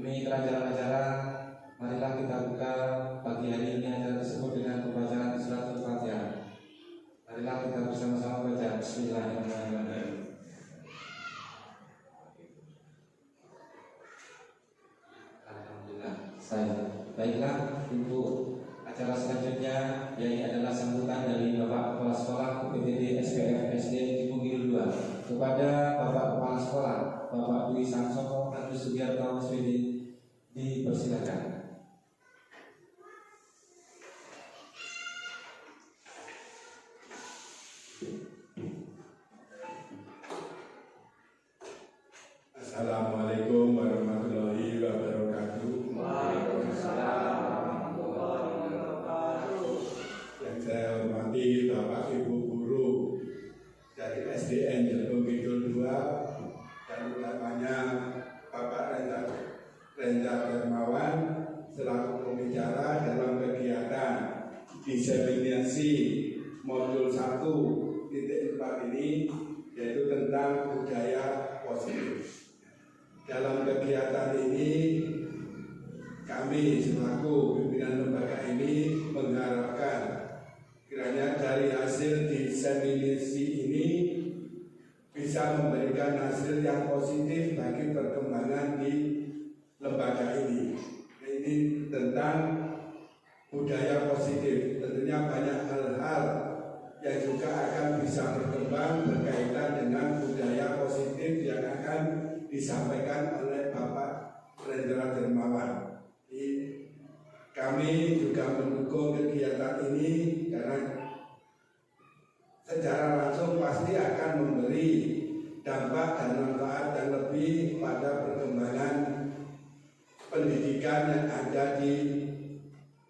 Demi kelancaran acara, marilah kita buka pagi hari ini acara tersebut dengan pembacaan suratul Fatihah. Marilah kita bersama-sama baca Bismillahirrahmanirrahim. Alhamdulillah. Baiklah, untuk acara selanjutnya yaitu adalah sambutan dari Bapak Kepala Sekolah UPTD SPF SD Cibunggil 2 kepada Bapak Kepala Sekolah Bapak Dwi Samsoko Agus Sugiarto SPD, dipersilakan. Assalamualaikum warahmatullahi wabarakatuh. Waalaikumsalam warahmatullahi wabarakatuh. Yang saya hormati Bapak Ibu guru dari SDN Jelung Kidul 2 dan utamanya Bapak Renza Dermawan selaku pembicara dalam kegiatan diseminasi modul 1.4 ini, yaitu tentang budaya positif. Dalam kegiatan ini kami selaku pimpinan lembaga ini mengharapkan kiranya dari hasil diseminasi ini bisa memberikan hasil yang positif bagi perkembangan di lembaga ini. Ini tentang budaya positif. Tentunya banyak hal-hal yang juga akan bisa berkembang berkaitan dengan budaya positif yang akan disampaikan oleh Bapak Rendra Dermawan. Kami juga mendukung kegiatan ini karena secara langsung pasti akan memberi dampak dan manfaat yang lebih pada perkembangan pendidikan yang ada di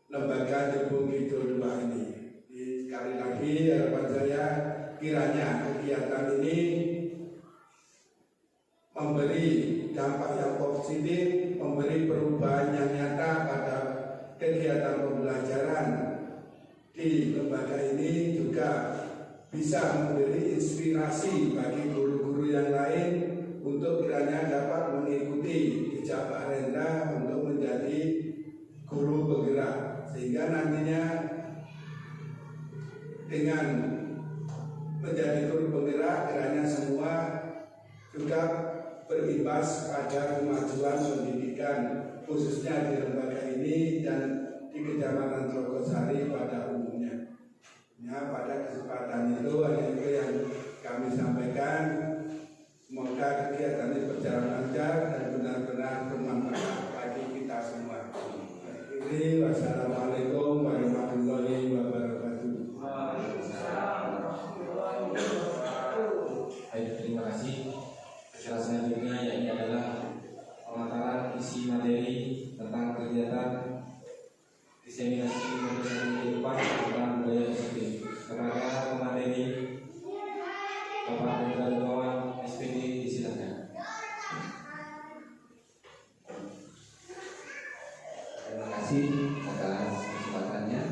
lembaga Jelung Kidul 2 ini. Sekali lagi harapan saya kiranya kegiatan ini memberi dampak yang positif, memberi perubahan yang nyata pada kegiatan pembelajaran di lembaga ini, juga bisa memberi inspirasi bagi guru-guru yang lain untuk kiranya dapat mengikuti jejak Pak Rendra untuk menjadi guru penggerak, sehingga nantinya dengan menjadi guru penggerak kiranya semua juga berimbas pada kemajuan pendidikan khususnya di lembaga ini dan di Kecamatan Tlogosari pada umumnya. Ya, pada kesempatan itu yang kami sampaikan. Semoga kegiatan ini berjalan lancar dan benar-benar bermanfaat bagi kita semua. Ini wassalamualaikum warahmatullahi wabarakatuh. Baik, terima kasih. Acara selanjutnya yaitu adalah pemaparan isi materi tentang kegiatan diseminasi modul kehidupan tentang budaya positif kepada pemateri Bapak Rendra Dermawan SPD, disilakan. Terima kasih atas kesempatannya.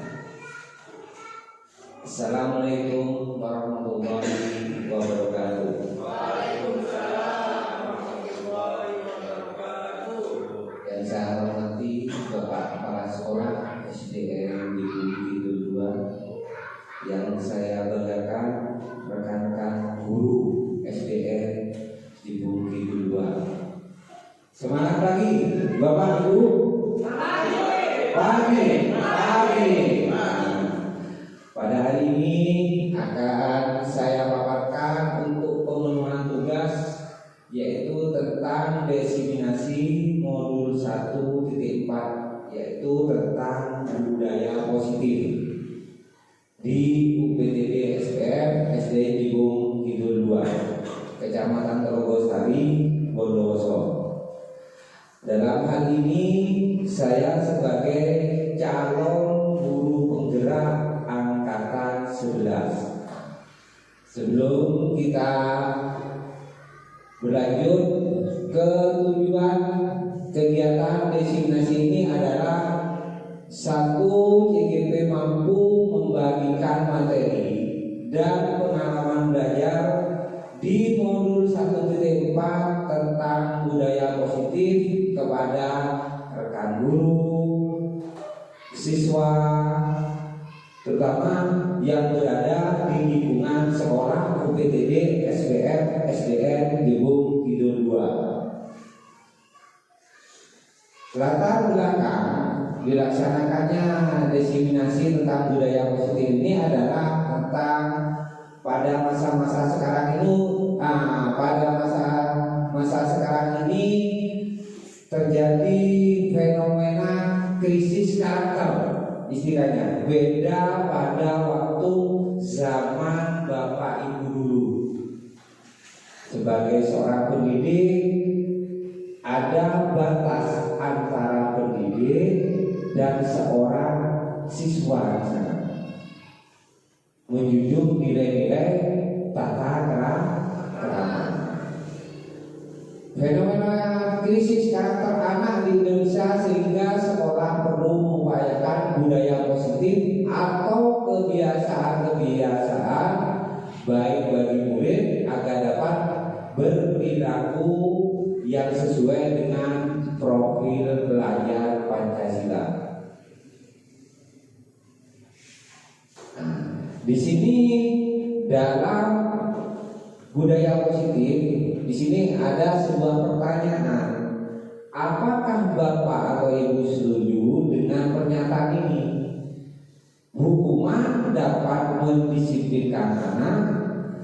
Assalamualaikum warahmatullahi wabarakatuh. Yang saya hormati Bapak Kepala Sekolah SDN di Kidul 2, yang saya banggakan rekan-rekan guru SDN di Kidul 2. Semangat pagi Bapak Ibu. Pagi. Pada hari ini akan saya paparkan untuk pemenuhan tugas, yaitu tentang diseminasi modul 1.4, yaitu tentang budaya positif di UPTD SPF SD Cibung Kidul 2, Kecamatan Tlogosari, Bondowoso. Dalam hal ini saya sebagai calon guru penggerak angkatan 11. Sebelum kita berlanjut ke tujuan kegiatan diseminasi ini adalah satu, CGP mampu membagikan materi dan pengalaman belajar di modul 1.4 tentang budaya positif kepada guru, siswa, terutama yang berada di lingkungan sekolah UPTD SPF SDN Jebung Kidul 2. Latar belakang dilaksanakannya diseminasi tentang budaya positif ini adalah tentang pada masa-masa sekarang ini, pada masa sekarang ini terjadi fenomena krisis karakter, istilahnya beda pada waktu zaman Bapak Ibu dulu. Sebagai seorang pendidik, ada batas antara pendidik dan seorang siswa di sana. Menjunjung nilai-nilai tata krama. Fenomena krisis karakter anak di Indonesia sehingga sekolah perlu mengupayakan budaya positif atau kebiasaan-kebiasaan baik bagi murid agar dapat berperilaku yang sesuai dengan profil belajar Pancasila. Di sini dalam budaya positif, di sini ada sebuah pertanyaan. Apakah Bapak atau Ibu setuju dengan pernyataan ini? Hukuman dapat mendisiplinkan anak,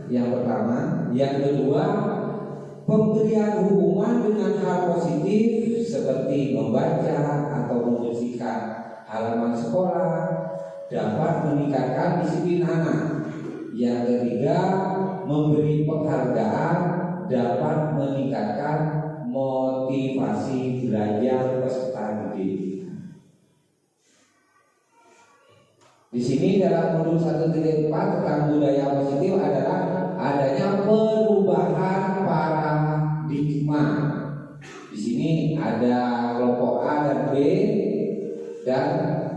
yang pertama. Yang kedua, pemberian hukuman dengan hal positif seperti membaca atau membersihkan halaman sekolah dapat meningkatkan disiplin anak. Yang ketiga, memberi penghargaan dapat meningkatkan motivasi belajar peserta didik. Di sini dalam modul 1.4 tentang budaya positif adalah adanya perubahan paradigma. Di sini ada kelompok A dan B dan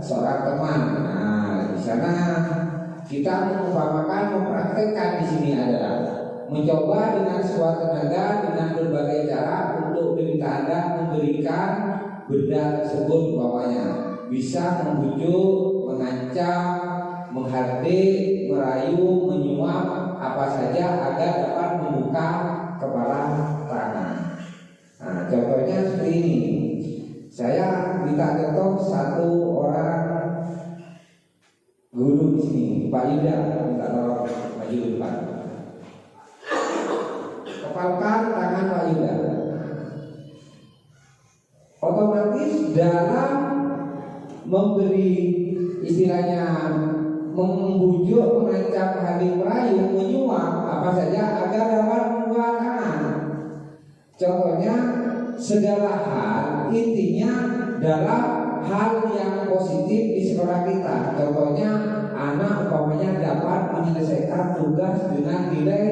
seorang teman. Di sana kita mengumpamakan, mempraktekkan di sini adalah mencoba dengan sekuat tenaga dengan berbagai cara untuk meminta Anda memberikan benda tersebut, umpamanya bisa membujuk, mengancam, menghardik, merayu, menyuap, apa saja agar dapat membuka kepala tangan. Contohnya seperti ini. Saya minta contoh satu orang guru di sini, Pak Yuda, minta tolong maju ke depan. Kepalkan tangan Pak Yuda. Otomatis dalam memberi, istilahnya membujuk, mengancam, hadir, merayu, menyuap, apa saja agar dapat membuka tangan. Contohnya segala hal, intinya dalam hal yang positif di sekolah kita. Contohnya anak umpamanya dapat menyelesaikan tugas dengan nilai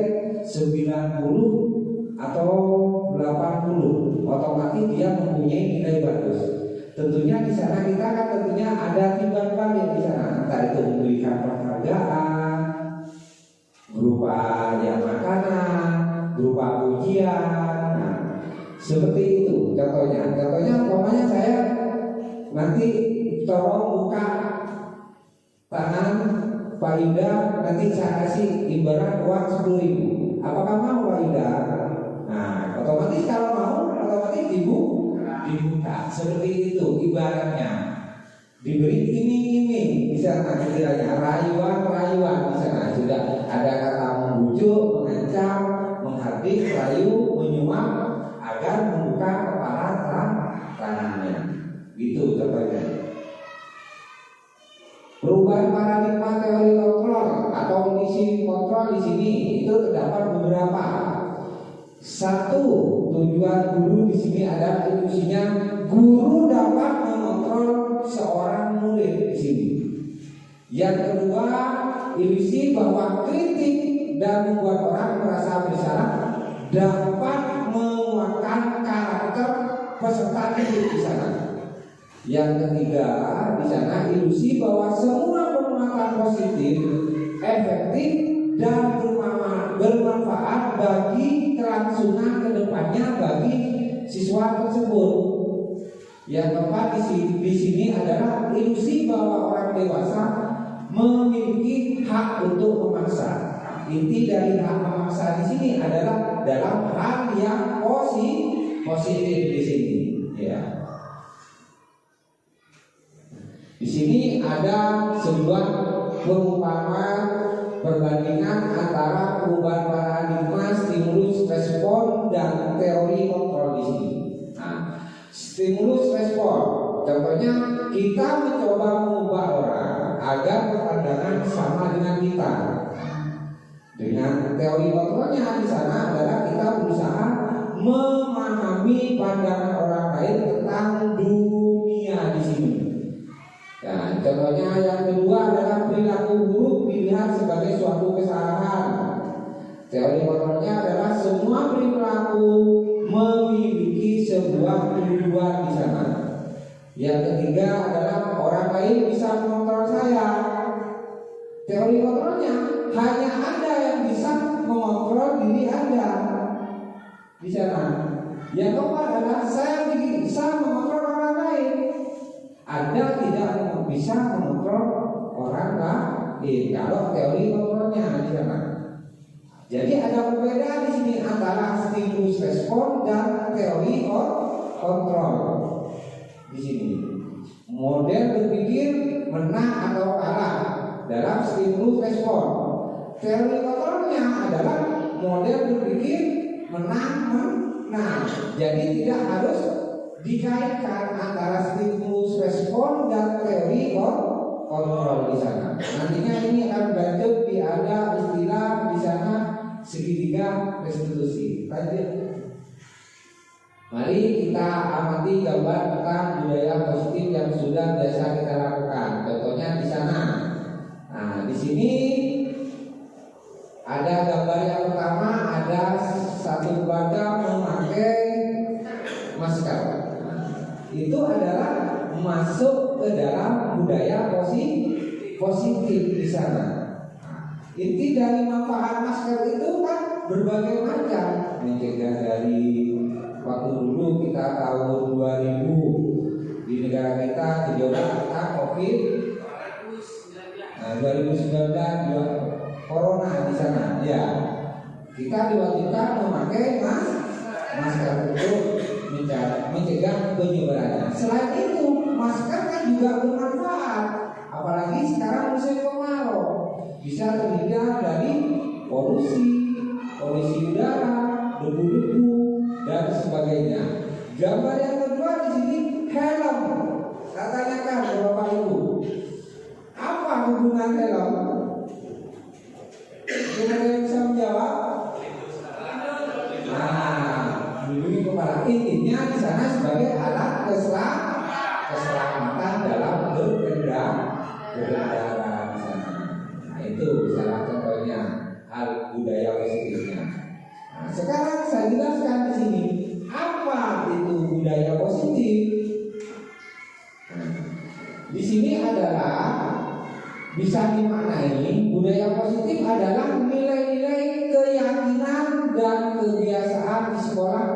90 atau 80, otomatis dia mempunyai nilai bagus. Tentunya di sana kita kan tentunya ada timbal balik di sana, entah itu memberikan penghargaan berupa yang makanan, berupa ujian. Seperti itu contohnya. Umpamanya saya nanti tolong buka tangan Pak Yuda, nanti saya kasih imbalan uang 10.000. Apakah mau Pak Yuda? Otomatis kalau mau, otomatis dibuka. Seperti itu ibaratnya. Diberi iming-iming, misalnya istilahnya rayuan di sana sudah ada kata membujuk, mengancam, menghardik, rayu, menyuap agar membuka kepala tangannya. Gitu contohnya. Perubahan paradigma teori kontrol atau misi kontrol di sini itu terdapat beberapa. Satu, tujuan guru di sini adalah ilusinya guru dapat mengontrol seorang murid di sini. Yang kedua, ilusi bahwa kritik dan membuat orang merasa bersalah dapat menguatkan karakter peserta didik di sana. Yang ketiga, di sana ilusi bahwa semua penguatan positif, efektif dan bermanfaat bagi kelangsungan kedepannya bagi siswa tersebut. Yang keempat di sini adalah ilusi bahwa orang dewasa memiliki hak untuk memaksa. Inti dari hak memaksa di sini adalah dalam hal yang positif di sini. Ya. Di sini ada sebuah perumpamaan perbandingan antara perubahan paradigma stimulus respon dan teori kontrol di sini. Nah, stimulus respon, contohnya kita mencoba mengubah orang agar berpandangan sama dengan kita. Dengan teori kontrolnya di sana adalah kita berusaha memahami pandangan orang lain tentang dunia di sini. Ya, contohnya yang kedua adalah perilaku buruk dilihat sebagai suatu kesalahan. Teori kontrolnya adalah semua perilaku memiliki sebuah tujuan di sana. Yang ketiga adalah orang lain bisa mengontrol saya. Teori kontrolnya hanya Anda yang bisa mengontrol diri Anda di sana. Yang keempat adalah saya bisa mengontrol orang lain. Anda tidak bisa mengontrol orang lain kalau teori kontrolnya di sana. Jadi ada perbedaan di sini antara stimulus respon dan teori kontrol di sini. Model berpikir menang atau kalah dalam stimulus respon. Teori kontrolnya adalah model berpikir menang. Jadi tidak harus dikaitkan antara stimulus respon dan teori kontrol di sana. Nantinya ini akan lanjut ada istilah di sana segitiga restitusi. Lanjut. Mari kita amati gambar tentang budaya positif yang sudah biasa kita lakukan. Contohnya di sana. Nah, di sini ada gambar yang pertama, ada satu keluarga memakai masker. Itu adalah masuk ke dalam budaya positif di sana. Inti dari manfaat masker itu kan berbagai macam. Mencegah dari waktu dulu kita tahun 2000 di negara kita gejolak tentang COVID 2019 corona di sana. Ya, kita diwajibkan memakai masker untuk mencegah penyebarannya. Selain itu, masker kan juga bermanfaat. Apalagi sekarang musim kemarau, bisa terhindar dari polusi udara, debu-debu dan sebagainya. Gambar yang kedua di sini helm. Saya tanyakan ke Bapak Ibu, apa hubungan helm? Ada yang bisa menjawab? Nah, melindungi kepala. Intinya di sana sebagai alat keselamatan dalam berkendara di sana. Nah, itu salah contohnya hal budaya positifnya. Nah, sekarang saya jelaskan di sini apa itu budaya positif. Di sini adalah bisa dimaknai budaya positif adalah nilai-nilai keyakinan dan kebiasaan di sekolah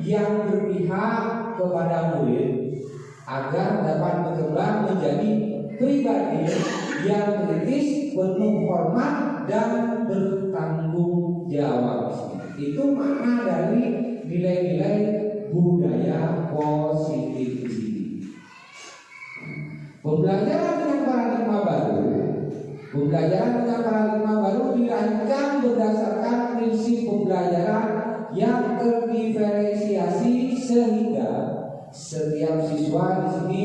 yang berpihak kepada murid agar dapat berkembang menjadi pribadi yang kritis, penuh hormat dan bertanggung jawab. Itu makna dari nilai-nilai budaya positif di sini. Pembelajaran dengan paradigma baru dirancang berdasarkan prinsip pembelajaran yang terdiferensiasi sehingga setiap siswa di sini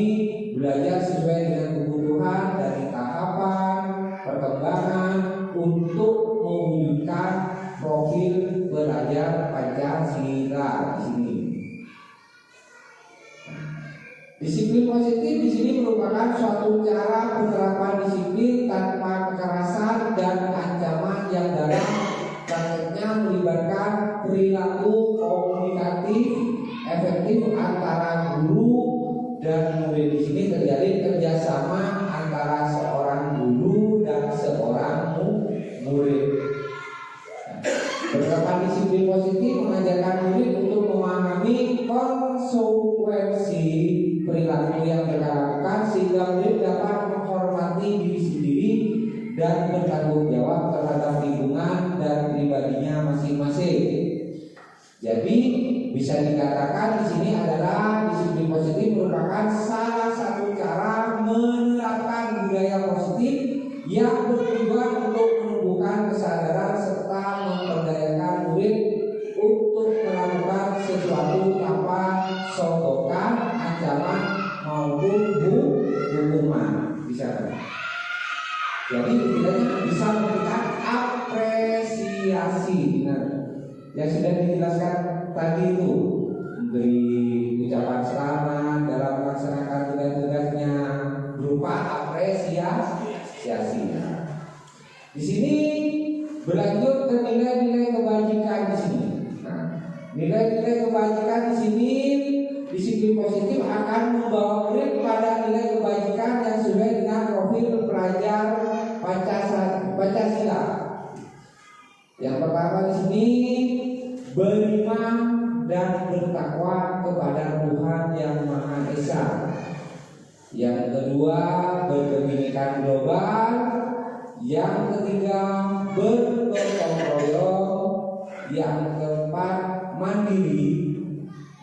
belajar sesuai dengan kebutuhan dari tahapan perkembangan untuk mewujudkan profil pelajar Pancasila di sini. Disiplin positif di sini merupakan suatu cara penerapan disiplin tanpa kekerasan dan ancaman yang dalam prakteknya melibatkan perilaku komunikatif efektif antara guru dan murid. Di sini terjadi kerjasama antara seorang guru dan seorang murid. Penerapan disiplin positif mengajarkan murid untuk memahami konsekuensi perilaku yang bertanggung jawab terhadap lingkungan dan pribadinya masing-masing. Jadi bisa dikatakan di sini adalah disiplin positif merupakan salah satu cara menerapkan budaya positif yang bertujuan untuk menumbuhkan kesadaran serta memperdayakan murid untuk melakukan sesuatu tanpa sogokan, ancaman maupun hukuman. Bisa. Jadi setidaknya bisa memberikan apresiasi. Nah, yang sudah dijelaskan tadi itu memberi ucapan selamat dalam melaksanakan tugas-tugasnya berupa apresiasi. Di sini berlanjut ke nilai-nilai kebajikan di sini. Nah, nilai-nilai kebajikan di sini disiplin positif akan membawa murid pada nilai kebajikan yang sesuai dengan profil pelajar Pancasila. Yang pertama di sini beriman dan bertakwa kepada Tuhan Yang Maha Esa. Yang kedua berkebinekaan global. Yang ketiga bergotong royong. Yang keempat mandiri.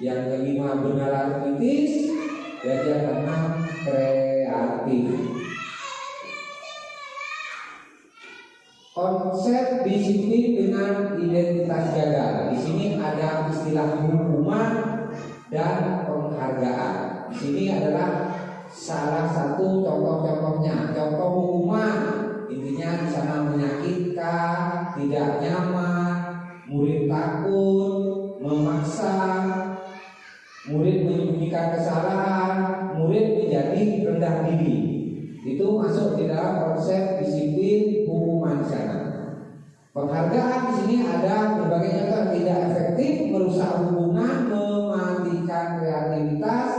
Yang kelima bernalar kritis. Dan yang keenam kreatif. Konsep disiplin dengan identitas gagal. Di sini ada istilah hukuman dan penghargaan. Di sini adalah salah satu contoh-contohnya. Contoh hukuman intinya di sana menyakitkan, tidak nyaman, murid takut, memaksa, murid menyembunyikan kesalahan, murid menjadi rendah diri. Itu masuk di dalam konsep disiplin hukuman di sana. Penghargaan di sini ada berbagai contoh yang tidak efektif, merusak hubungan, mematikan kreativitas,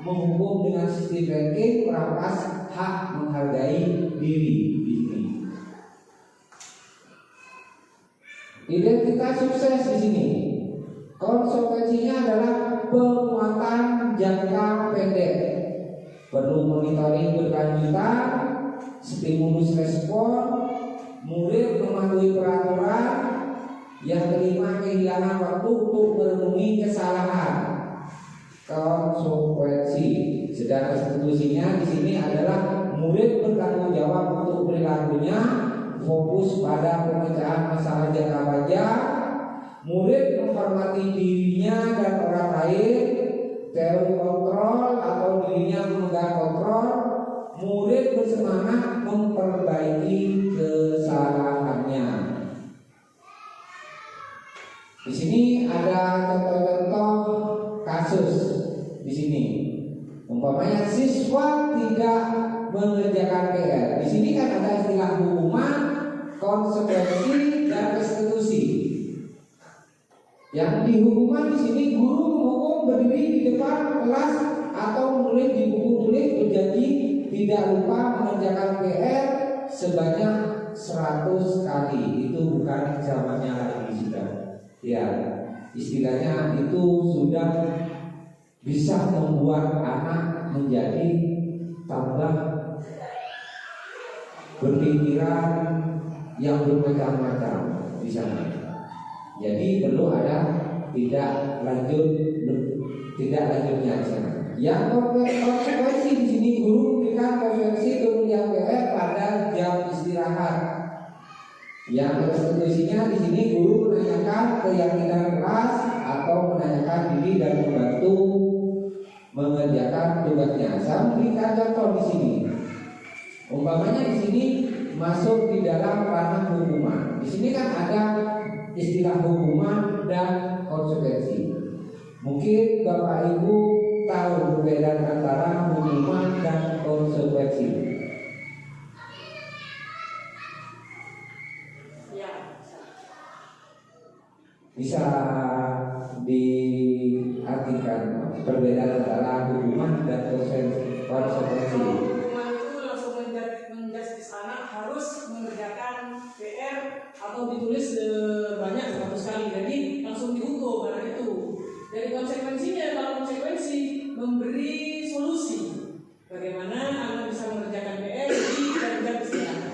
menghukum dengan sistem ranking, merampas hak menghargai diri. Identitas sukses di sini konsekuensinya adalah penguatan jangka pendek. Perlu monitoring berkelanjutan, stimulus respon, murid mematuhi peraturan. Yang kelima kehilangan waktu untuk merenungi kesalahan. Konsekuensi. Sedang konstitusinya di sini adalah murid bertanggung jawab untuk perilakunya, fokus pada pemecahan masalah jangka panjang. Murid menghormati dirinya dan orang lain. Teori kontrol atau dirinya memegang kontrol. Murid bersemangat memperbaiki kesalahannya. Di sini ada contoh-contoh kasus di sini. Umpamanya siswa tidak mengerjakan PR. Di sini kan ada istilah hukuman, konsekuensi, dan restitusi. Yang dihukuman di sini guru menghukum berdiri di depan kelas atau menulis di buku tulis berjanji tidak lupa mengerjakan PR sebanyak 100 kali. Itu bukan zamannya lagi sudah. Ya, istilahnya itu sudah bisa membuat anak menjadi tambah berpikiran yang bermacam-macam di sana. Jadi perlu ada tidak lanjutnya di sana. Yang konsekuensi di sini guru memberikan konsekuensi turunnya PR pada jam istirahat. Yang restitusinya di sini guru menanyakan keyakinan kelas atau menanyakan diri dan membantu mengerjakan tugasnya. Saya memberikan contoh di sini. Umpamanya di sini masuk di dalam ranah hukuman. Di sini kan ada istilah hukuman dan konsekuensi. Mungkin Bapak Ibu tahu perbedaan antara hukuman dan konsekuensi. Bisa diartikan perbedaan antara hukuman dan konsekuensi. Hukuman itu langsung menjudge anak harus mengerjakan PR atau ditulis banyak 100 kali, jadi langsung dihukum karena itu. Dari konsekuensinya, kalau konsekuensi memberi solusi bagaimana anak bisa mengerjakan PR di jam istirahat.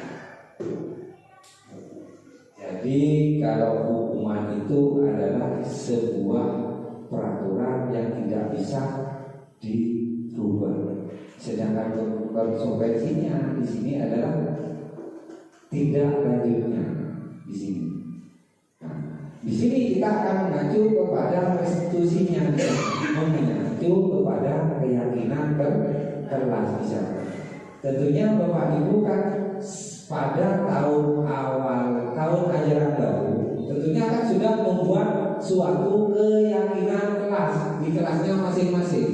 Jadi kalau hukuman itu adalah sebuah peraturan yang tidak bisa dirubah. Sedangkan konsekuensinya di sini adalah tidak lanjutnya di sini. Nah, di sini kita akan mengacu kepada restitusinya, mengacu kepada keyakinan terlas di sana. Tentunya Bapak Ibu kan pada tahun awal tahun ajaran baru, tentunya kan sudah membuat suatu keyakinan kelas di kelasnya masing-masing.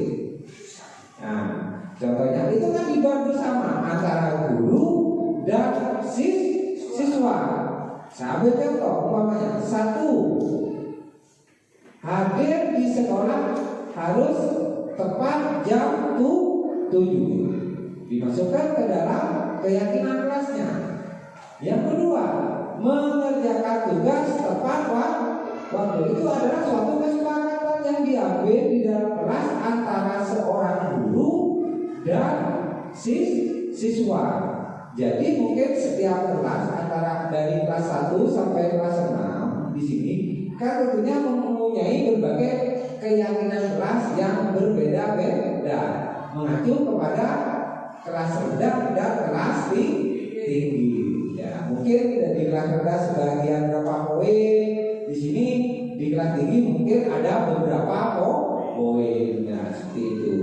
Nah, contohnya itu kan dibuat bersama antara guru dan siswa. Saya ambil contoh umpamanya 1, hadir di sekolah harus tepat jam 7. Dimasukkan ke dalam keyakinan kelasnya. Yang kedua, mengerjakan tugas tepat waktu. Itu adalah suatu kesepakatan yang diambil di dalam kelas antara seorang guru dan siswa. Jadi mungkin setiap kelas antara dari kelas 1 sampai kelas 6 di sini kan tentunya mempunyai berbagai keyakinan kelas yang berbeda-beda, mengacu kepada kelas rendah dan kelas tinggi. Ya, mungkin di kelas rendah sebagian berapa poin, di sini di kelas tinggi mungkin ada beberapa poin. Nah, seperti itu.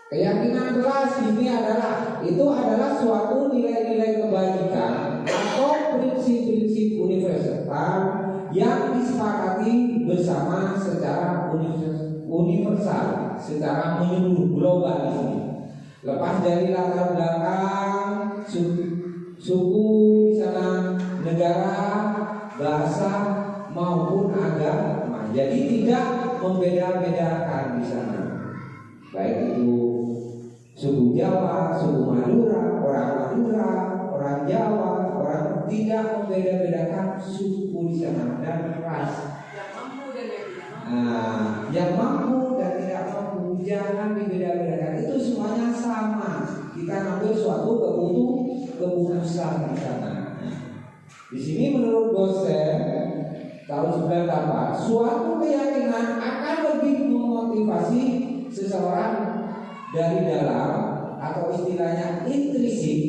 Keyakinan kelas ini adalah suatu nilai-nilai kebaikan atau prinsip-prinsip universal yang disepakati bersama secara universal, secara menyeluruh global di sini. Lepas dari latar belakang suku di sana, negara, bahasa maupun agama. Jadi tidak membeda-bedakan di sana. Baik itu suku Jawa, suku Madura, orang Jawa, orang tidak membeda-bedakan suku di sana dan ras. Yang mampu dan tidak mampu jangan dibeda-bedakan. Itu semuanya sama. Kita ngambil suatu keputusan di sana. Di sini menurut dosen tahun 98, suatu keyakinan akan lebih memotivasi seseorang dari dalam atau istilahnya intrinsik.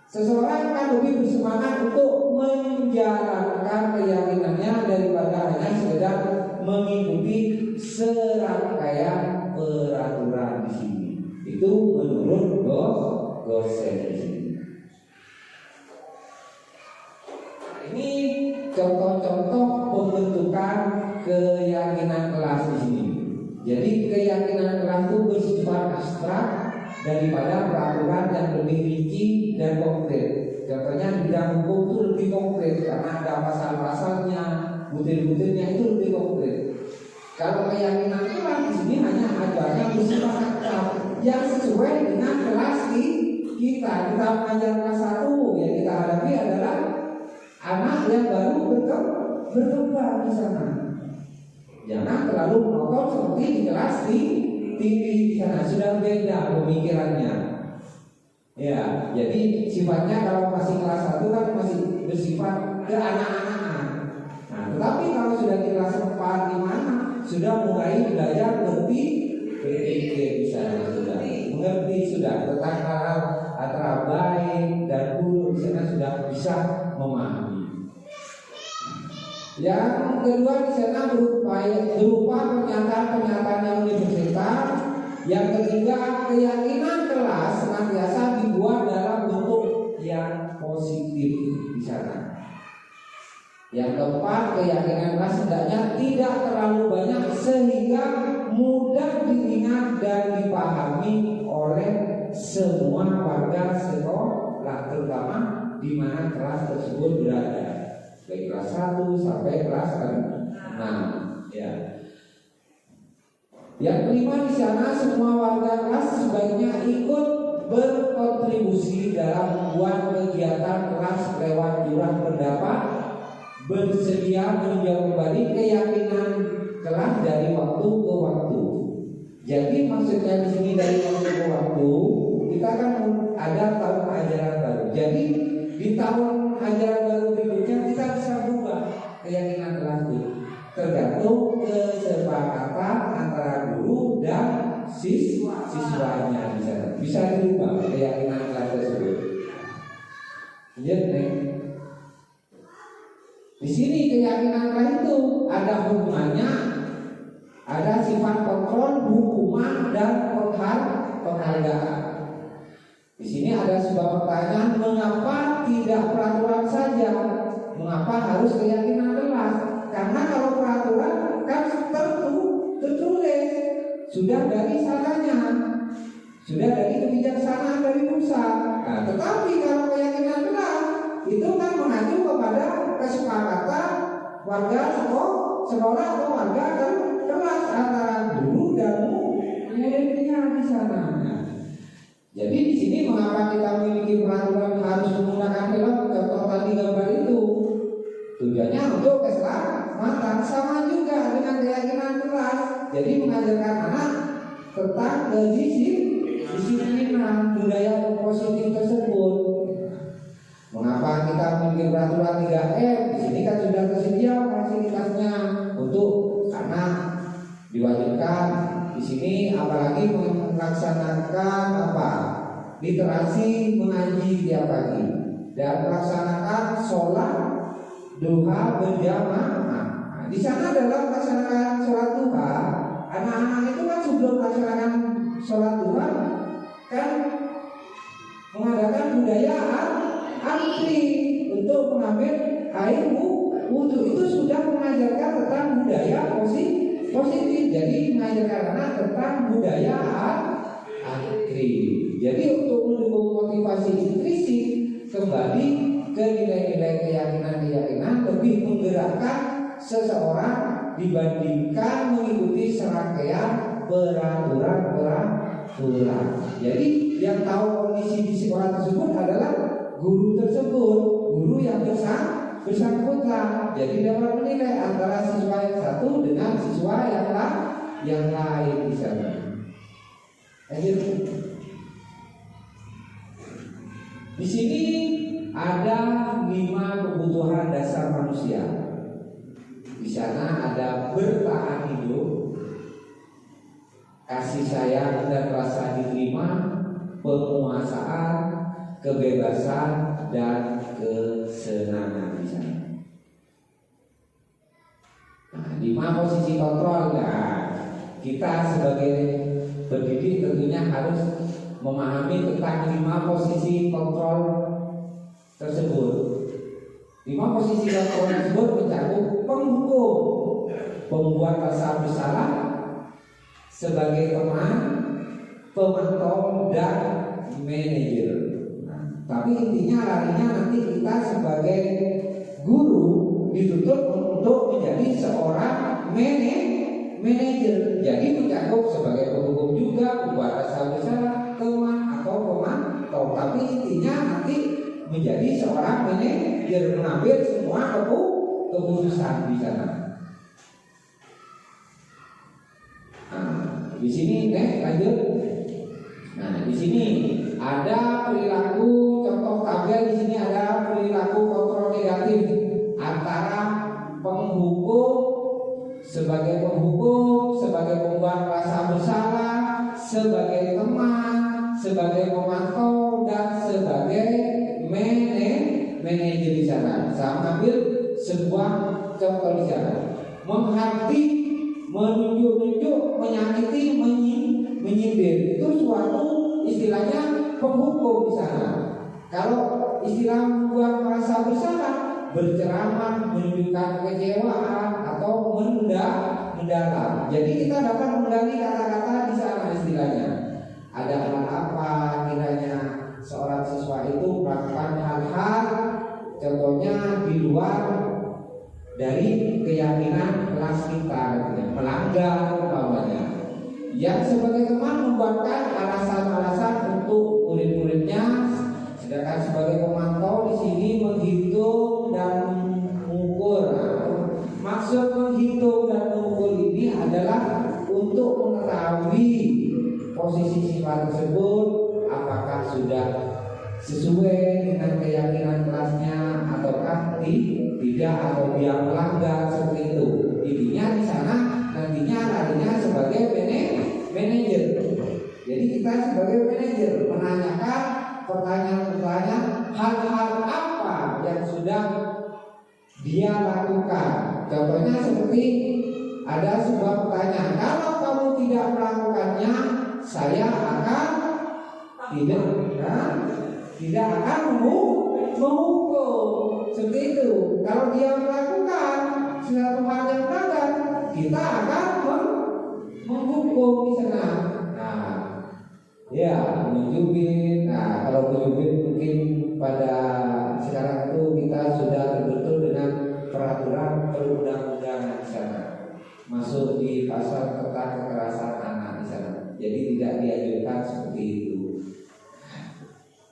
Seseorang akan lebih bersemangat untuk menjalankan keyakinannya daripada hanya sekedar mengikuti serangkaian peraturan di sini. Itu menurut dosen di sini. Nah, ini contoh-contoh pembentukan keyakinan kelas di sini. Jadi keyakinan kelas itu bersifat abstrak daripada peraturan yang lebih rinci dan konkret. Contohnya di bidang hukum itu lebih konkret karena ada pasal-pasalnya, butir-butirnya itu lebih konkret. Kalau keyakinan kelas di sini hanya ajarnya bersifat abstrak yang sesuai dengan kelas kita. Kita mengajar kelas 1 yang kita hadapi adalah anak yang baru berkembang di sana. Jangan terlalu monoton seperti di kelas tinggi di sana, sudah beda pemikirannya. Ya, jadi sifatnya kalau masih kelas 1 kan masih bersifat ke anak-anak. Nah, tetapi kalau sudah di kelas 4, 5 sudah mulai belajar lebih di sana sudah mengerti sudah tentang hal antara baik dan buruk di sana sudah bisa memahami. Yang kedua di sana berupa pernyataan-pernyataan yang universal. Yang ketiga, keyakinan kelas senantiasa dibuat dalam bentuk yang positif di sana. Yang keempat, keyakinan kelas hendaknya tidak terlalu banyak sehingga mudah diingat dan dipahami oleh semua warga sekolah, terutama di mana kelas tersebut berada. Baik kelas 1 sampai kelas 6. Ya. Yang kelima di sana semua warga kelas sebaiknya ikut berkontribusi dalam membuat kegiatan kelas lewat jurang pendapat, bersedia meninjau kembali keyakinan kelas dari waktu ke waktu. Jadi maksudnya di sini dari waktu ke waktu kita kan ada tahun ajaran baru. Jadi di tahun ajaran baru berikutnya kita bisa berubah keyakinan tersebut, tergantung kesepakatan antara guru dan siswanya bisa dirubah keyakinan tersebut. Jadi di sini keyakinan itu ada hubungannya, ada sifat kontrol, hukuman dan penghargaan. Di sini ada sebuah pertanyaan, mengapa tidak peraturan saja? Mengapa harus keyakinan jelas? Karena kalau peraturan kan tertulis, sudah dari sananya, sudah dari kebijaksanaan dari pusat. Nah, tetapi kalau keyakinan jelas itu kan mengacu kepada kesepakatan warga sekolah atau warga kelas antara guru dan muridnya di sana. Jadi di sini mengapa kita memiliki peraturan harus menggunakan film contoh tadi gambar itu? Tujuannya untuk keselamatan, sama juga dengan keyakinan kelas. Jadi mengajarkan anak tentang kedisiplinan budaya positif tersebut. Mengapa kita memiliki peraturan 3M? Di sini kan sudah tersedia fasilitasnya untuk anak diwajibkan di sini, apalagi melaksanakan literasi mengaji tiap pagi dan melaksanakan sholat duha berjamaah. Nah, di sana dalam melaksanakan sholat duha, anak-anak itu kan sebelum melaksanakan sholat duha kan mengadakan budaya antri untuk mengambil air wudhu. Itu sudah mengajarkan tentang budaya positif. Jadi mengajarkan anak tentang budaya antri. Jadi untuk mendukung motivasi intrinsik kembali ke nilai-nilai keyakinan lebih menggerakkan seseorang dibandingkan mengikuti serangkaian peraturan. Jadi yang tahu kondisi di sekolah tersebut adalah guru tersebut, guru yang bersangkutan. Jadi dapat menilai antara siswa yang satu dengan siswa yang lain di sana. Di sini ada 5 kebutuhan dasar manusia. Di sana ada bertahan hidup, kasih sayang dan rasa diterima, penguasaan, kebebasan dan kesenangan di sana. Nah, 5 posisi kontrol. Nah, kita sebagai pendidik tentunya harus memahami tentang 5 posisi kontrol tersebut. 5 posisi kontrol tersebut mencakup penghukum, pembuat rasa bersalah, sebagai teman, pemantau dan manajer. Nah, tapi intinya larinya nanti kita sebagai guru dituntut untuk menjadi seorang manajer. Jadi mencakup sebagai penghukum juga, pembuat rasa bersalah, teman atau pemantau. Tapi intinya nanti menjadi seorang manajer, mengambil semua keputusan di sana. Nah, di sini lanjut. Nah, di sini ada perilaku contoh tabel. Di sini ada perilaku kontrol negatif antara penghukum, sebagai pembuat rasa bersalah, sebagai teman, sebagai pemantau dan sebagai manajer di sana. Saya ambil sebuah contoh di sana. Menghardik, menunjuk-nunjuk, menyakiti, menyindir, itu suatu istilahnya penghukum di sana. Kalau istilah membuat merasa bersalah, berceramah, menunjukkan kekecewaan atau mendalam. Jadi kita dapat menggali kata-kata di sana istilahnya. Ada hal apa kiranya seorang siswa itu melakukan hal-hal, contohnya di luar dari keyakinan kelas kita, melanggar umpamanya, yang sebagai teman membuatkan alasan-alasan untuk murid-muridnya, sedangkan sebagai pemantau di sini menghitung dan mengukur. Maksud menghitung dan mengukur ini adalah untuk mengetahui posisi sifat tersebut apakah sudah sesuai dengan keyakinan kelasnya ataukah tidak, atau dia melanggar seperti itu. Intinya di sana nantinya larinya sebagai manajer. Jadi kita sebagai manajer menanyakan pertanyaan-pertanyaan hal-hal apa yang sudah dia lakukan. Contohnya seperti ada sebuah pertanyaan, kalau kamu tidak melakukannya, saya akan tidak akan menghukum. Seperti itu. Kalau dia melakukan suatu hal yang melanggar, kita akan menghukum di sana. Nah, ya menjubit. Nah, kalau menjubit mungkin pada sekarang itu kita sudah terbentur dengan peraturan perundang-undangan di sana. Masuk di pasal tentang kekerasan anak di sana. Jadi tidak dianjurkan seperti itu.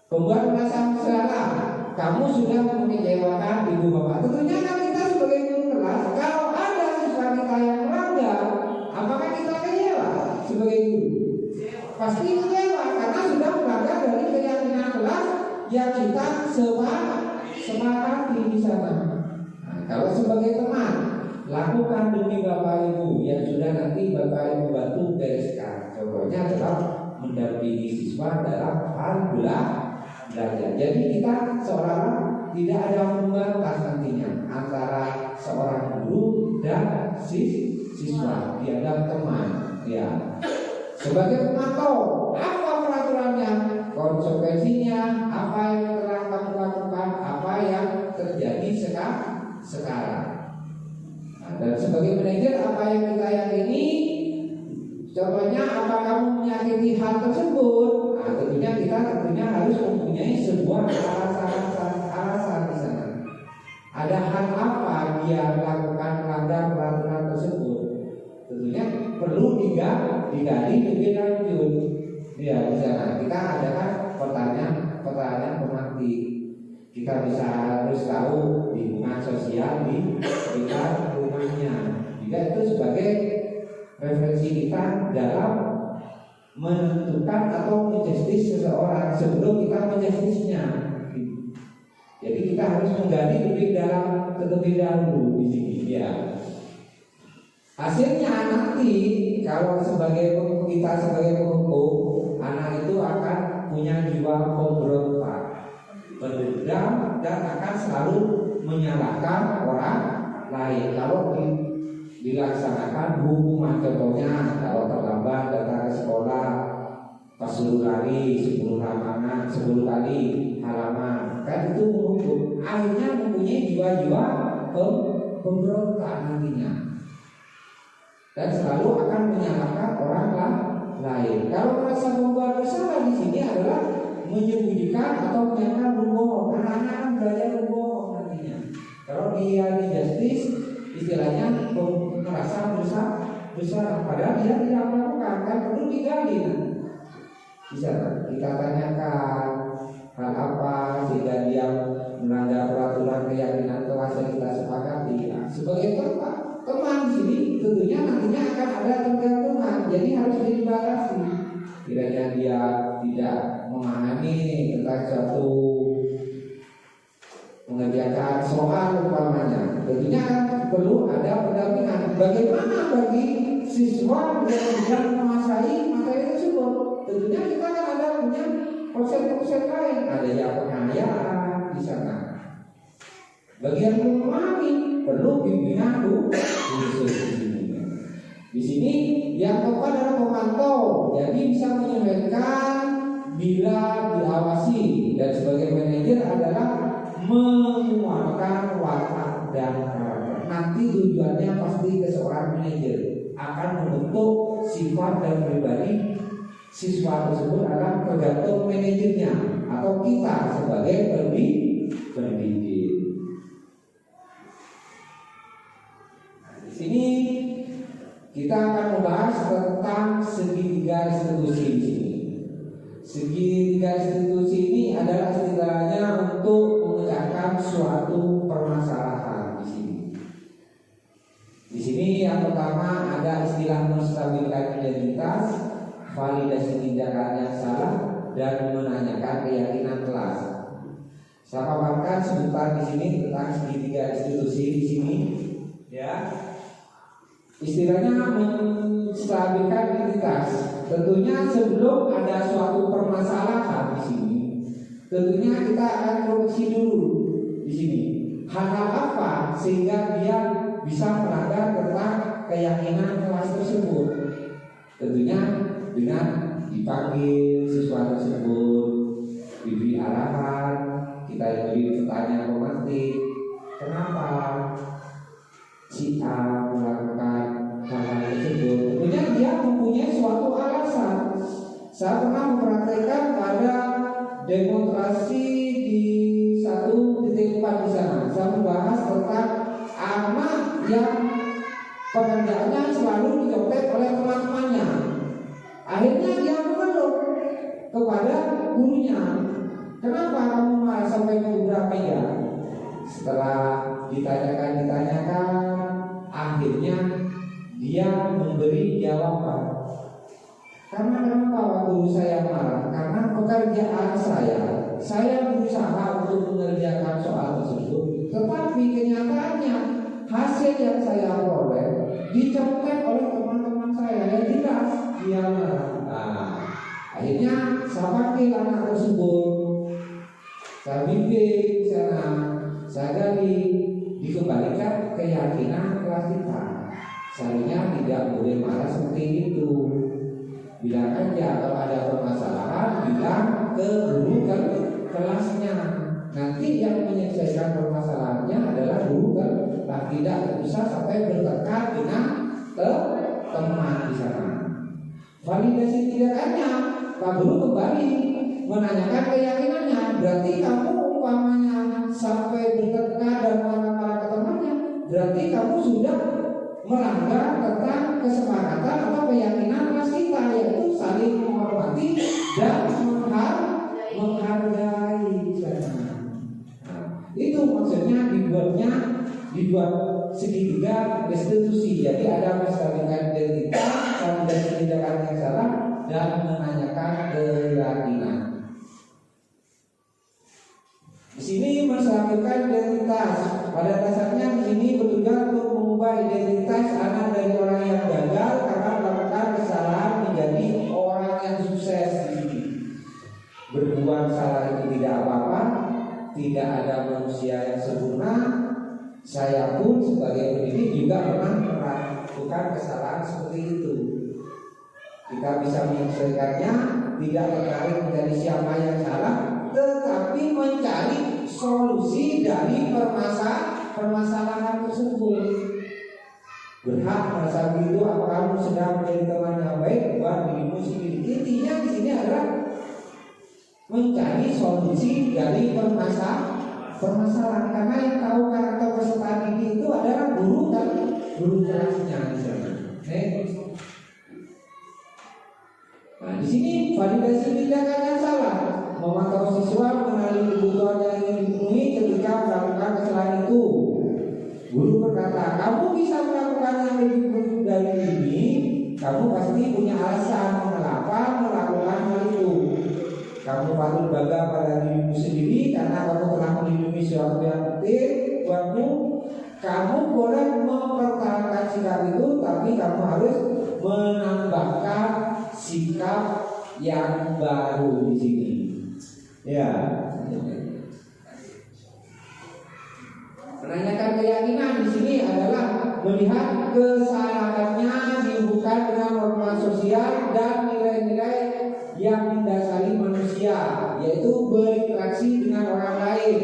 Pembuat merasa bersalah, kamu sudah mengecewakan ibu bapak. Tentunya kan kita sebagai guru kelas, kalau ada siswa kita yang melanggar, apakah kita kecewa sebagai guru? Pasti kecewa karena sudah melanggar dari keyakinan kelas yang kita sepakati di sana. Nah, kalau sebagai teman, lakukan demi bapak ibu yang sudah nanti bapak ibu bantu bereskan. Contohnya adalah mendampingi siswa dalam hal belajar. Jadi kita seorang tidak ada hubungan batas nantinya antara seorang guru dan siswa, dianggap teman. Ya. Sebagai pemantau, apa peraturannya, konsekuensinya, apa yang telah kamu lakukan, apa yang terjadi sekarang. Nah, dan sebagai manajer, apa yang kita yakini, contohnya apa kamu menyakiti hal tersebut. Nah, tentunya harus mempunyai sebuah alasan di sana. Ada hal apa dia melakukan melanggar peraturan tersebut? Tentunya perlu digali lebih lanjut. Ya, di sana kita adakan pertanyaan pemantik. Kita bisa harus tahu lingkungan sosial di sekitar rumahnya. Jika itu sebagai referensi kita dalam menentukan atau menjustis seseorang sebelum kita menjustisnya. Jadi kita harus menggali lebih dalam terlebih dahulu di sini. Ya. Hasilnya nanti kalau kita sebagai penghukum, anak itu akan punya jiwa pemberontak, pendendam, dan akan selalu menyalahkan orang lain. Kalau dilaksanakan hukuman, contohnya kalau terlambat datang ke sekolah pas 10 kali 10 kali halaman, kan itu menghukum. Akhirnya mempunyai jiwa-jiwa pemberontak nantinya, dan selalu akan menyalahkan orang lain. Kalau merasa membuat bersalah di sini adalah menyembunyikan atau menyangka berbohong. Anak-anak akan belajar berbohong nantinya. Kalau dia di justice, istilahnya merasa bersalah, padahal dia tidak melakukan. Kan perlu digali. Bisa kita tanyakan hal apa sehingga dia melanggar peraturan keyakinan kelas yang kita sepakati. Sebagai teman di sini tentunya nantinya akan ada ketergantungan, jadi harus dibatasi. Kiranya dia tidak memahami tentang suatu mengerjakan soal umpamanya, tentunya kan perlu ada pendampingan. Bagaimana bagi siswa yang tidak menguasai materi tersebut? Tentunya kita kan ada punya konsep-konsep lain, ada yang penganiayaan di sana. Bagi yang belum memahami, perlu bimbingan khusus di sini. Yang keempat adalah pemantau, jadi bisa menyampaikan bila diawasi, dan sebagai manajer adalah menguatkan watak dan karakter. Nanti tujuannya pasti ke seorang manajer akan membentuk sifat dan pribadi siswa tersebut adalah tergantung manajernya atau kita sebagai pendidik. Di sini kita akan membahas tentang segitiga institusi di sini. Segitiga institusi ini adalah istilahnya untuk memecahkan suatu permasalahan di sini. Di sini yang pertama ada istilah menstabilkan identitas, validasi tindakan yang salah, dan menanyakan keyakinan kelas. Saya paparkan sebentar di sini tentang segitiga institusi di sini, ya. Istilahnya menstabilkan identitas. Tentunya sebelum ada suatu permasalahan di sini, tentunya kita akan koreksi dulu di sini. Hal-hal apa sehingga dia bisa melanggar tentang keyakinan kelas tersebut? Tentunya dengan dipanggil siswa tersebut, diberi arahan, kita diberi pertanyaan romantik, kenapa si A melakukan hal-hal tersebut? Tentunya dia mempunyai suatu alasan. Saya pernah mempraktekkan pada demonstrasi di satu titik tempat di sana. Saya membahas tentang anak yang pekerjaannya selalu dicopet oleh teman-temannya. Akhirnya dia mengeluh kepada gurunya, kenapa kamu malah sampai beberapa meja? Setelah ditanyakan, akhirnya dia memberi jawaban. Karena kenapa waktu saya marah? Karena pekerjaan saya berusaha untuk mengerjakan soal tersebut, tetapi kenyataannya hasil yang saya peroleh dicopet oleh teman-teman saya. Yang jelas dia marah. Nah, akhirnya saya panggil anak tersebut, saya bimbing di sana, saya gali, dikembalikan keyakinan kelas kita. Seharusnya tidak boleh marah seperti itu. Bilang aja kalau ada permasalahan, bilang ke guru kelasnya. Nanti yang menyelesaikan permasalahannya adalah guru kelas, tidak bisa sampai bertengkar dengan teman di sana. Validasi tindakannya, Pak Guru kembali menanyakan keyakinannya. Berarti kamu umpamanya sampai bertengkar dan marah-marah ke temannya, berarti kamu sudah melanggar tentang kesepakatan atau keyakinan kelas kita, yaitu saling menghormati dan menghargai. Nah, itu maksudnya dibuat segitiga restitusi. Jadi ada menstabilkan identitas, validasi tindakan yang salah, dan menanyakan keyakinan. Di sini menstabilkan identitas. Pada dasarnya di sini bertujuan untuk mengubah identitas anak dari orang yang gagal karena melakukan kesalahan menjadi orang yang sukses di sini. Berbuat salah itu tidak apa-apa, tidak ada manusia yang sempurna. Saya pun sebagai pendidik juga pernah melakukan kesalahan seperti itu. Kita bisa menyelesaikannya, tidak tertarik menjadi siapa yang salah, tetapi mencari solusi dari permasalahan tersebut. Berhak merasa begitu, apa kamu sedang menjadi teman yang baik buat dirimu sendiri. Intinya di sini adalah mencari solusi dari permasalahan, karena yang tahu karakter peserta didik itu adalah guru dan guru kelasnya di sana. Nah, di sini validasi tindakan yang salah, memantau siswa mengenali kebutuhan yang ingin dipenuhi ketika melakukan kesalahan itu. Guru berkata, kamu bisa melakukan yang lebih buruk dari ini, kamu pasti punya alasan mengapa melakukan hal itu. Kamu patut bangga pada dirimu sendiri karena kamu telah melindungi sesuatu yang penting buatmu. Kamu boleh mempertahankan sikap itu, tapi kamu harus menambahkan sikap yang baru di sini. Ya. Menanyakan keyakinan di sini adalah melihat kesalahannya dihubungkan dengan norma sosial dan nilai-nilai yang mendasari manusia, yaitu berinteraksi dengan orang lain.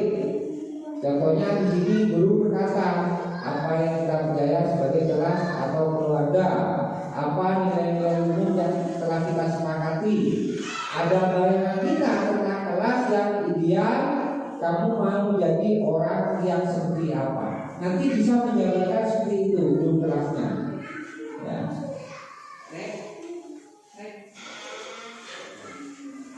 Contohnya di sini guru berkata, apa yang kita percaya sebagai kelas atau keluarga, apa nilai-nilai umum yang telah kita sepakati, ada bayangan kita tentang kelas yang ideal. Kamu mau jadi orang yang seperti apa? Nanti bisa menjabarkan seperti itu guru kelasnya. Ya.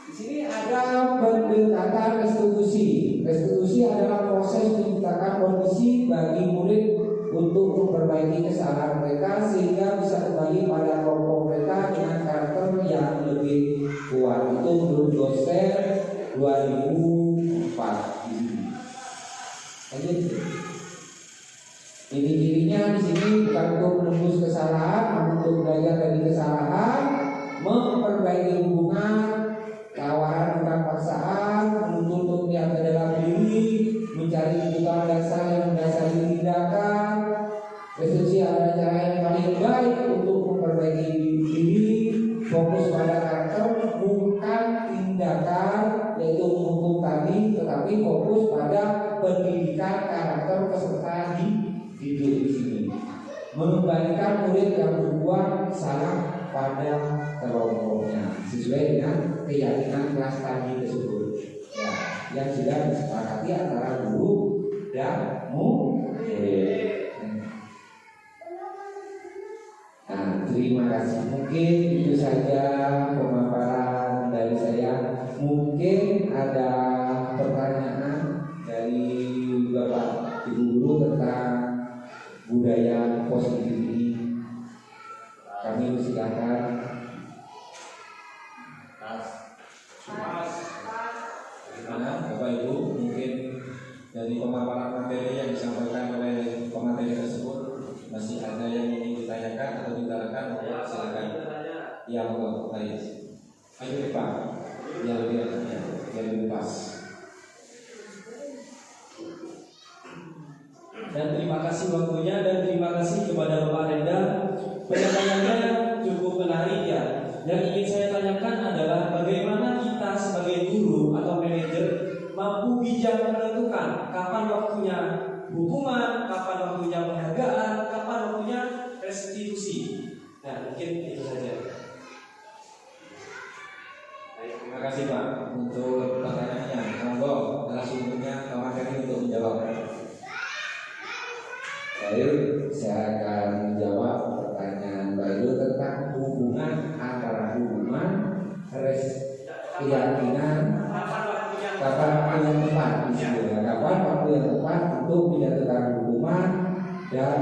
Di sini ada pendekatan restitusi. Restitusi adalah proses menciptakan kondisi bagi murid untuk memperbaiki kesalahan mereka sehingga bisa kembali pada kelompok mereka dengan karakter yang lebih kuat. Itu menurut dosen 2004 di sini. pada pendidikan karakter peserta didik di sini. Mengembalikan murid yang berbuat salah pada kelompoknya sesuai dengan keyakinan kelas tadi tersebut. Ya, yang sudah disepakati antara guru dan murid. Nah, terima kasih. Mungkin itu saja pemaparan dari saya. Mungkin ada pertanyaan dari Bapak Ibu guru tentang budaya positif ini. Kami silakan. Bagaimana Bapak Ibu, mungkin dari pemaparan materi yang disampaikan oleh pemateri tersebut masih ada yang ingin ditanyakan atau ditarakan? Silakan. Ya, baik. Ayo Pak, biar lebih pas. Dan terima kasih waktunya dan terima kasih kepada Bapak Renda. Penyampaiannya cukup menarik ya. Yang ingin saya tanyakan adalah bagaimana kita sebagai guru atau manajer mampu bijak menentukan kapan waktunya hukuman, kapan waktunya penghargaan, kapan waktunya restitusi. Nah, mungkin itu saja. Baik, terima kasih Pak untuk pertanyaannya. Monggo narasumbernya Pak Materi untuk menjawab. Baik, saya akan menjawab pertanyaan Mbak Ibu tentang hubungan antara hukuman, keyakinan, kapan waktu yang tepat, kapan waktu yang tepat untuk menjatuhkan hukuman dan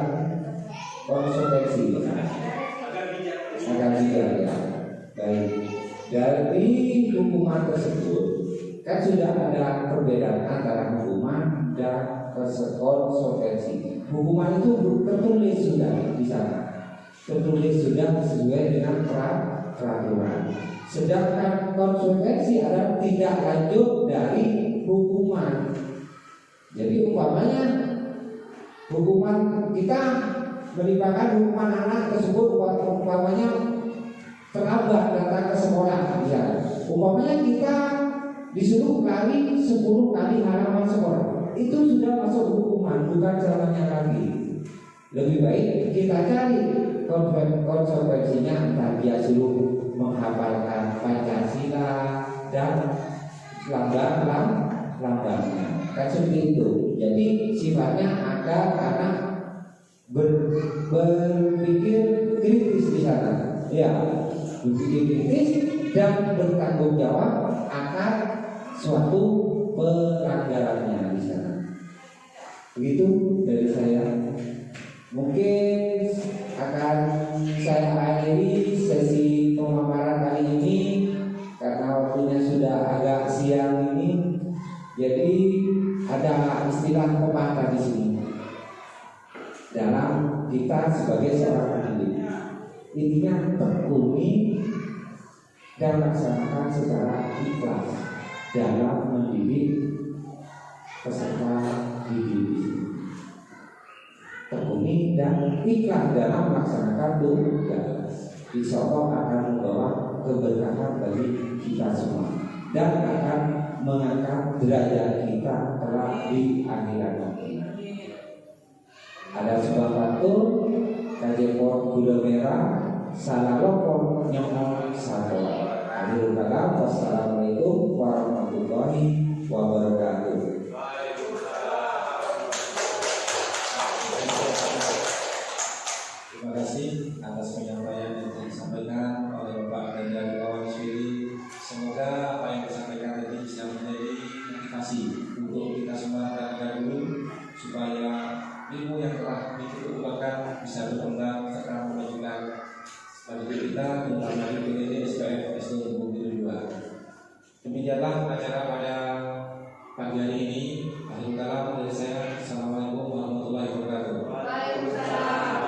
konsekuensi. Agar bijak ya. Baik, dari hukuman tersebut kan sudah ada perbedaan antara hukuman dan konsekuensi. Hukuman itu tertulis sudah di sana, tertulis sudah sesuai dengan peraturan. Sedangkan konsekuensi adalah tindak lanjut dari hukuman. Jadi umpamanya hukuman kita melibatkan hukuman anak tersebut, umpamanya terlambat datang ke sekolah, misalnya. Umpamanya kita disuruh lari 10 kali halaman sekolah, itu sudah masuk hukuman, bukan selamanya lagi. Lebih baik kita cari konsekuensinya, entah dia suruh menghafalkan Pancasila dan lambat-lambatnya, kan seperti itu. Jadi sifatnya agar anak berpikir kritis di sana, ya, berpikir kritis dan bertanggung jawab akan suatu pelanggarannya di sana. Begitu dari saya. Mungkin akan saya akhiri sesi pemaparan kali ini karena waktunya sudah agak siang ini. Jadi ada istilah pepatah di sini dalam kita sebagai seorang pendidik. Intinya tekuni dan laksanakan secara ikhlas dalam mendidik peserta didik. Tekuni dan ikhlas dalam melaksanakan tugas. Insya Allah akan membawa keberkahan bagi kita semua dan akan mengangkat derajat kita kelak di akhirat nanti. Ada sebuah pantun kajepon gula merah salalopon nyomong satu. Akhirul kalam, wassalamualaikum warahmatullahi wabarakatuh. Terima kasih atas penyampaian yang disampaikan oleh Bapak Renda Kawaniswili. Semoga apa yang disampaikan tadi bisa menjadi motivasi untuk kita semua rekan-rekan guru supaya ilmu yang telah dikumpulkan bisa berkembang serta memajukan pendidik kita terutama di PTD SPF SD Bukit 2. Demikianlah acara pada pagi hari ini. Akhirul kalam dari saya. Assalamualaikum warahmatullahi wabarakatuh. Waalaikumsalam.